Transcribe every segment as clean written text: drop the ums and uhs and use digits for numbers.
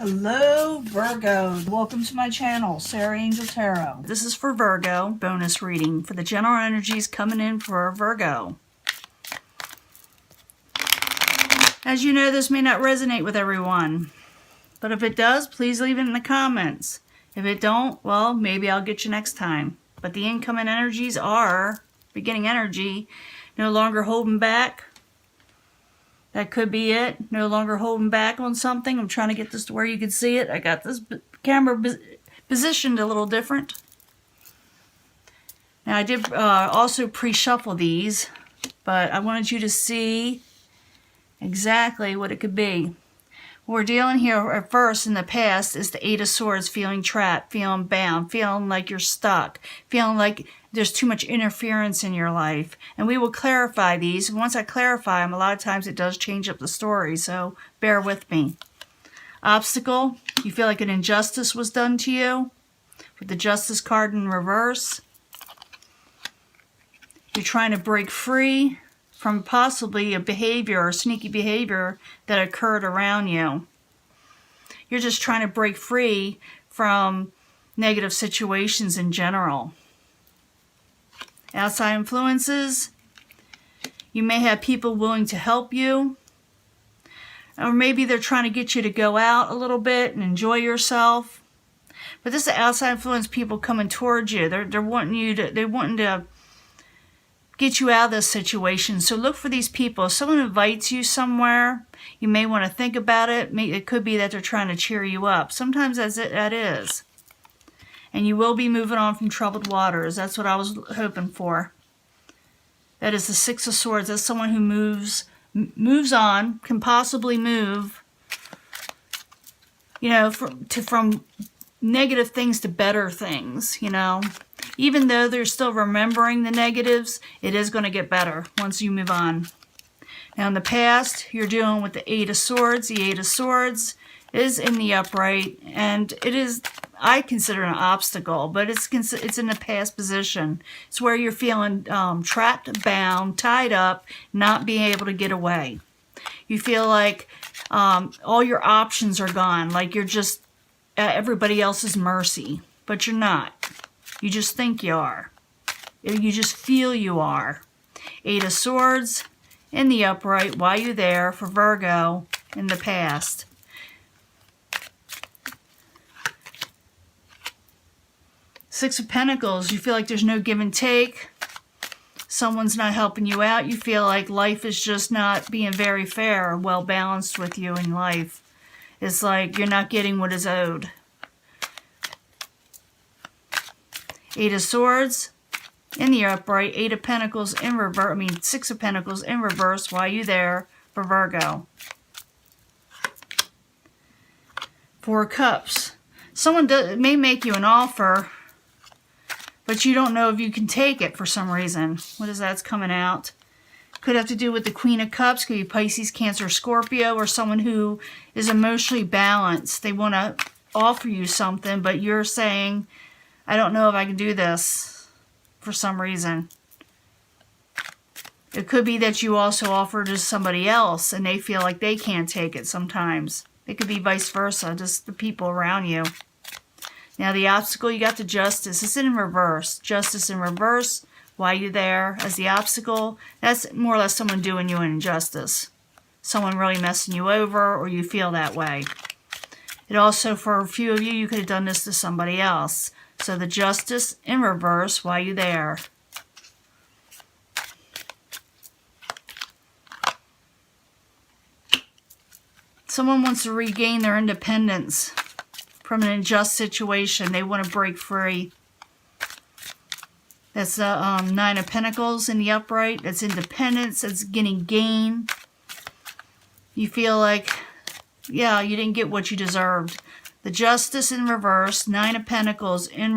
Hello Virgo, welcome to my channel, Sarah Angel Tarot. This is for Virgo, bonus reading for the general energies coming in for Virgo. As you know, this may not resonate with everyone, but if it does, please leave it in the comments. If it don't, well, maybe I'll get you next time. But the incoming energies are, beginning energy, no longer holding back. That could be it. No longer holding back on something. I'm trying to get this to where you can see it. I got this camera positioned a little different. Now I did also pre-shuffle these, but I wanted you to see exactly what it could be. What we're dealing here at first in the past is the Eight of Swords, feeling trapped, feeling bound, feeling like you're stuck, feeling like there's too much interference in your life. And we will clarify these. And once I clarify them, a lot of times it does change up the story, so bear with me. Obstacle, you feel like an injustice was done to you, with the Justice card in reverse. You're trying to break free from possibly a behavior or sneaky behavior that occurred around you. You're just trying to break free from negative situations in general. Outside influences, you may have people willing to help you, or maybe they're trying to get you to go out a little bit and enjoy yourself. But this is outside influence, people coming towards you. They're wanting to get you out of this situation. So look for these people. If someone invites you somewhere, you may want to think about it. It could be that they're trying to cheer you up. Sometimes that is. And you will be moving on from troubled waters. That's what I was hoping for. That is the Six of Swords. That's someone who moves on, can possibly move, you know, from negative things to better things, you know. Even though they're still remembering the negatives, it is going to get better once you move on. Now in the past, you're dealing with the Eight of Swords. The Eight of Swords is in the upright, and it is, I consider, an obstacle, but it's in the past position. It's where you're feeling trapped, bound, tied up, not being able to get away. You feel like all your options are gone, like you're just at everybody else's mercy, but you're not. You just think you are. You just feel you are. Eight of Swords in the upright. Why you there for Virgo in the past? Six of Pentacles, you feel like there's no give and take. Someone's not helping you out. You feel like life is just not being very fair or well balanced with you in life. It's like you're not getting what is owed. Eight of Swords in the upright. Eight of Pentacles in reverse. Six of Pentacles in reverse. Why you there for Virgo? Four of Cups. Someone may make you an offer, but you don't know if you can take it for some reason. What is that's coming out? Could have to do with the Queen of Cups. Could be Pisces, Cancer, Scorpio, or someone who is emotionally balanced. They want to offer you something, but you're saying, I don't know if I can do this for some reason. It could be that you also offer to somebody else and they feel like they can't take it sometimes. It could be vice versa, just the people around you. Now the obstacle, you got the Justice. It's in reverse. Justice in reverse. Why you there as the obstacle? That's more or less someone doing you an injustice. Someone really messing you over, or you feel that way. It also, for a few of you, you could have done this to somebody else. So the Justice in reverse. Why you there? Someone wants to regain their independence from an unjust situation. They want to break free. That's the Nine of Pentacles in the upright. That's independence. That's getting gain. You feel like, yeah, you didn't get what you deserved. The Justice in reverse. Nine of Pentacles in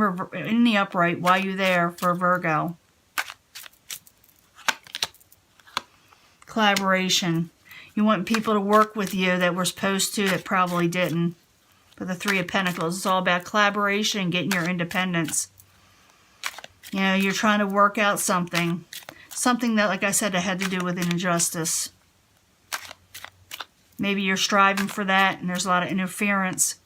the upright. Why you there for Virgo? Collaboration. You want people to work with you that were supposed to, that probably didn't. But the Three of Pentacles, it's all about collaboration and getting your independence. You know, you're trying to work out something. Something that, like I said, it had to do with an injustice. Maybe you're striving for that and there's a lot of interference.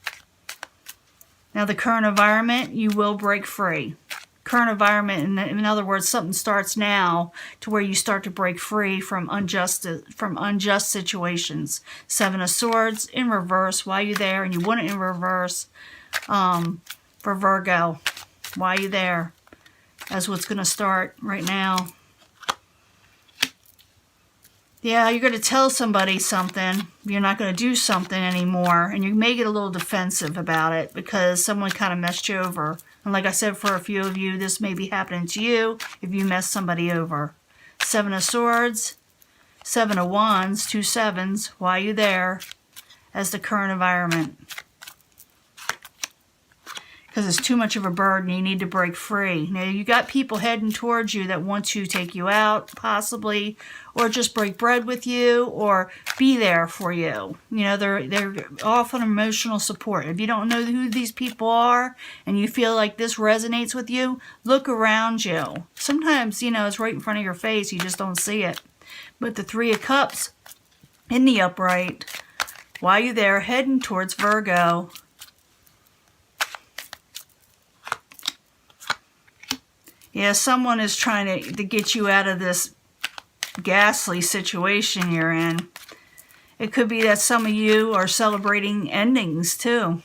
Now the current environment, you will break free. Current environment, in other words, something starts now to where you start to break free from unjust situations. Seven of Swords in reverse. Why are you there? And you want it in reverse for Virgo. Why are you there? That's what's going to start right now. Yeah, you're going to tell somebody something. You're not going to do something anymore. And you may get a little defensive about it because someone kind of messed you over. And like I said, for a few of you, this may be happening to you if you mess somebody over. Seven of Swords, Seven of Wands, two sevens. Why are you there? As the current environment. Because it's too much of a burden. You need to break free. Now, you got people heading towards you that want to take you out, possibly, or just break bread with you, or be there for you. You know, they're often emotional support. If you don't know who these people are, and you feel like this resonates with you, look around you. Sometimes, you know, it's right in front of your face. You just don't see it. But the Three of Cups in the upright, why are you there? Heading towards Virgo. Yeah, someone is trying to get you out of this ghastly situation you're in. It could be that some of you are celebrating endings too.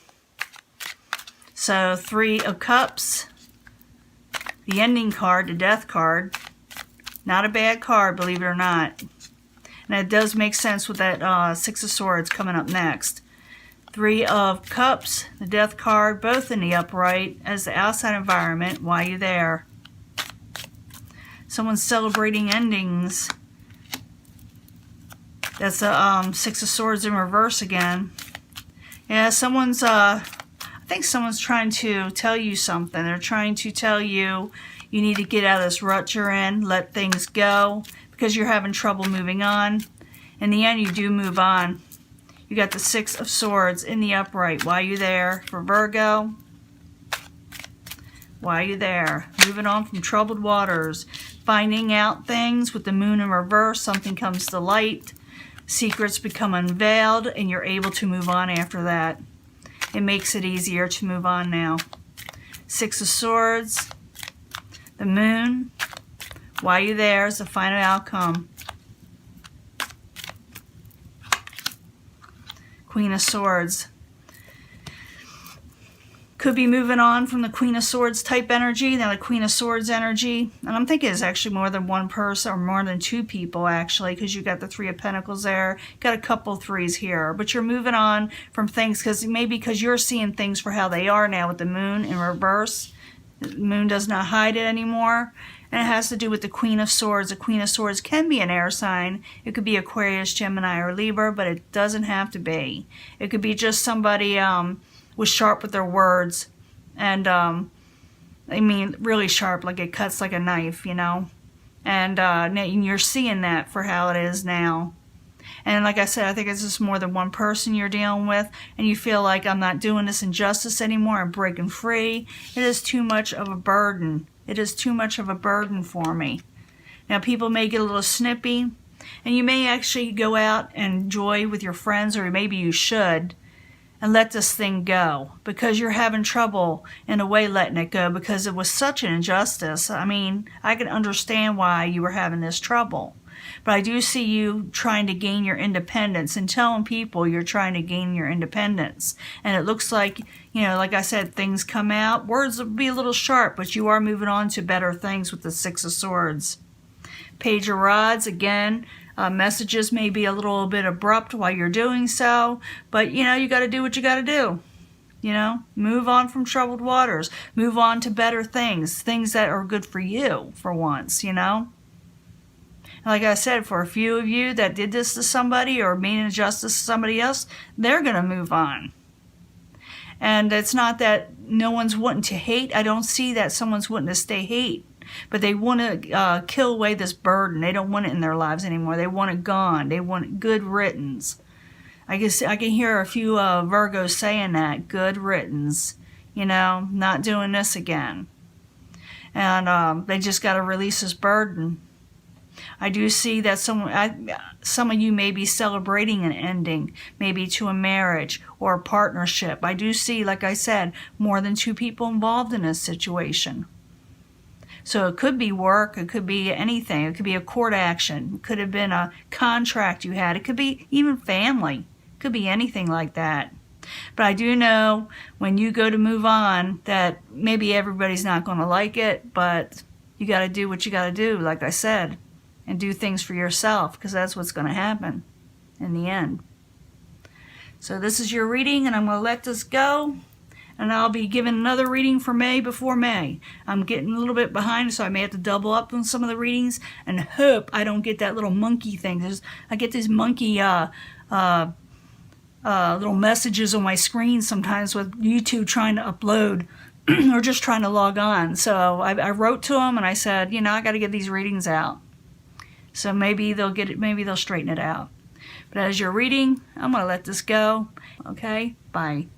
So, Three of Cups, the ending card, the death card. Not a bad card, believe it or not. And it does make sense with that Six of Swords coming up next. Three of Cups, the death card, both in the upright as the outside environment. Why are you there? Someone's celebrating endings. That's a Six of Swords in reverse again. Yeah, I think someone's trying to tell you something. They're trying to tell you you need to get out of this rut you're in, let things go, because you're having trouble moving on. In the end, you do move on. You got the Six of Swords in the upright. Why are you there? For Virgo. Why are you there? Moving on from troubled waters. Finding out things with the Moon in reverse. Something comes to light. Secrets become unveiled. And you're able to move on after that. It makes it easier to move on now. Six of Swords. The Moon. Why are you there is the final outcome. Queen of Swords. Could be moving on from the Queen of Swords type energy. Now the Queen of Swords energy, and I'm thinking it's actually more than one person or more than two people actually, because you got the Three of Pentacles there, got a couple threes here, but you're moving on from things because you're seeing things for how they are now with the Moon in reverse. The Moon does not hide it anymore, and it has to do with the Queen of Swords. The Queen of Swords can be an air sign. It could be Aquarius, Gemini, or Libra, but it doesn't have to be. It could be just somebody was sharp with their words, and I mean really sharp, like it cuts like a knife, you know. And you're seeing that for how it is now. And like I said, I think it's just more than one person you're dealing with, and you feel like, I'm not doing this injustice anymore, I'm breaking free. It is too much of a burden. It is too much of a burden for me. Now people may get a little snippy, and you may actually go out and enjoy with your friends, or maybe you should, and let this thing go, because you're having trouble in a way letting it go, because it was such an injustice. I mean, I can understand why you were having this trouble, but I do see you trying to gain your independence and telling people you're trying to gain your independence. And it looks like, you know, like I said, things come out, words will be a little sharp, but you are moving on to better things with the Six of Swords. Page of Rods, again, messages may be a little bit abrupt while you're doing so, but you know, you got to do what you got to do. You know, move on from troubled waters, move on to better things, things that are good for you for once, you know. And like I said, for a few of you that did this to somebody or mean injustice to somebody else, they're going to move on. And it's not that no one's wanting to hate. I don't see that someone's wanting to stay hate. But they want to kill away this burden. They don't want it in their lives anymore. They want it gone. They want it good riddance. I guess I can hear a few Virgos saying that. Good riddance. You know, not doing this again. And they just got to release this burden. I do see that some of you may be celebrating an ending, maybe to a marriage or a partnership. I do see, like I said, more than 2 people involved in this situation. So it could be work, it could be anything. It could be a court action. It could have been a contract you had. It could be even family. It could be anything like that. But I do know when you go to move on that maybe everybody's not going to like it, but you got to do what you got to do, like I said, and do things for yourself, because that's what's going to happen in the end. So this is your reading, and I'm going to let this go. And I'll be giving another reading for May before May. I'm getting a little bit behind, so I may have to double up on some of the readings and hope I don't get that little monkey thing. I get these monkey little messages on my screen sometimes with YouTube trying to upload or just trying to log on. So I wrote to them and I said, you know, I got to get these readings out. So maybe they'll get it, maybe they'll straighten it out. But as you're reading, I'm going to let this go. Okay? Bye.